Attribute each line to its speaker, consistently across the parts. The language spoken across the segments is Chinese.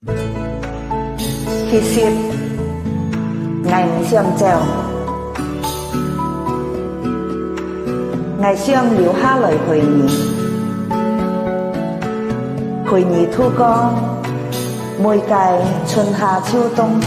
Speaker 1: 其實我唔想走，我想留下來陪你，陪你度過每屆春夏秋冬。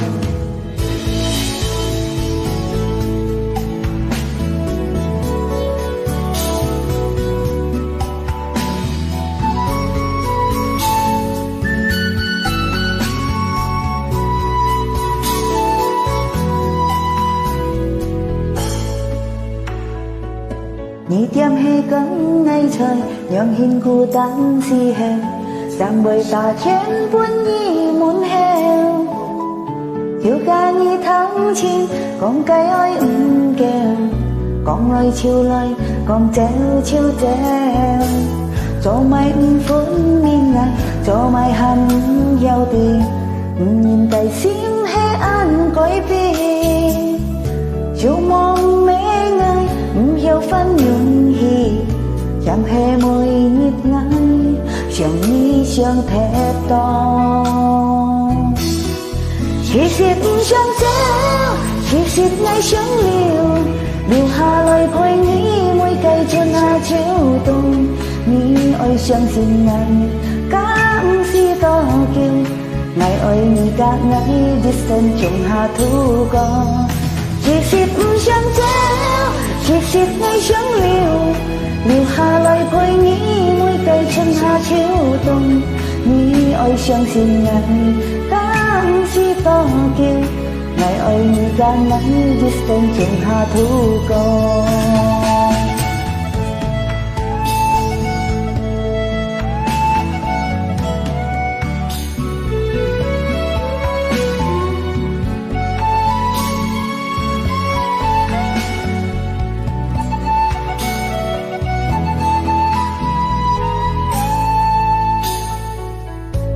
Speaker 1: 你點起更愛才讓顯孤單思鄉，暫為大千般意滿繆，要嫁你偷情講計愛唔叫，講來潮來講嚼潮嚼，做咪唔歡面眼，做咪恨有啲，唔願第先黑暗改變，要望美愛唔要分勇氣，讓黑每熱愛像你像踢檔。其實唔想走，其實愛想留下來陪你每季春夏秋冬。你愛相信愛，假唔是多叫，愛你假愛一生仲下度過。其實唔想走，其實愛想留下來陪你每季春夏秋冬。你愛相信愛，假唔是多叫，愛你假愛一生仲下度過。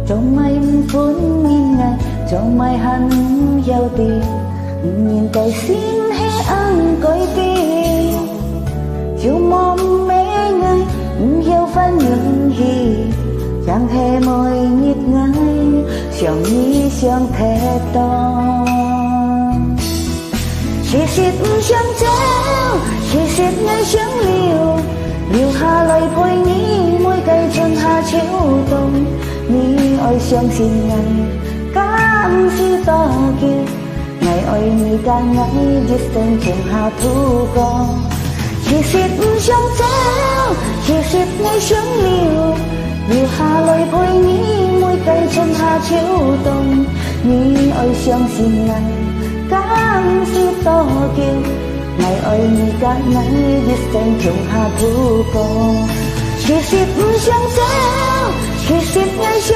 Speaker 1: 做咪唔歡面愛，做咪恨有啲，唔願第先黑暗改變，要望美愛唔要分勇氣，讓黑每熱愛像你像踢檔。其實唔想走，其實愛想留下來陪你每季春夏秋冬。你愛相信愛，假唔是多叫，愛你假愛一生仲下度過。其實唔想走，其實愛想留下來陪你每季春夏秋冬。你愛相信愛，假唔是多叫，愛你假愛一生仲下度過。其實唔想走，其實愛想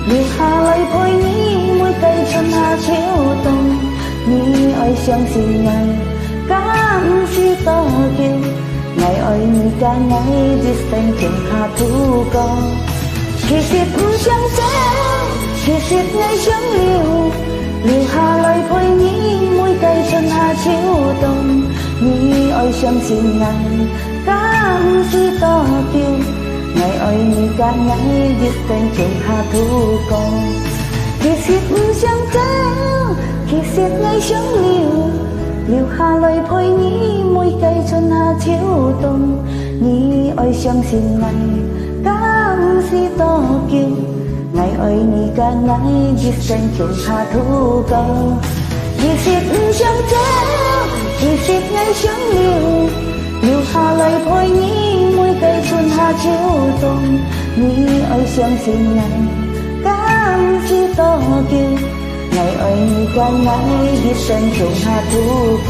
Speaker 1: 留下來陪你每季春夏秋冬。你愛相信愛，假唔是多叫，愛你假愛一生仲下度過。其實唔想走，其實愛想留下來陪你每季春夏秋冬。你愛相信愛，假唔是多叫，愛你假愛一生仲下度過。其實唔想走，其實愛想留下來陪你每季春夏秋冬。你愛相信愛，假唔是多叫，愛你假愛一生仲下度過。其實唔想走，其實愛想留下來陪你每季春夏秋冬。你愛相信愛，假唔是多叫，愛你假愛一生仲下度過。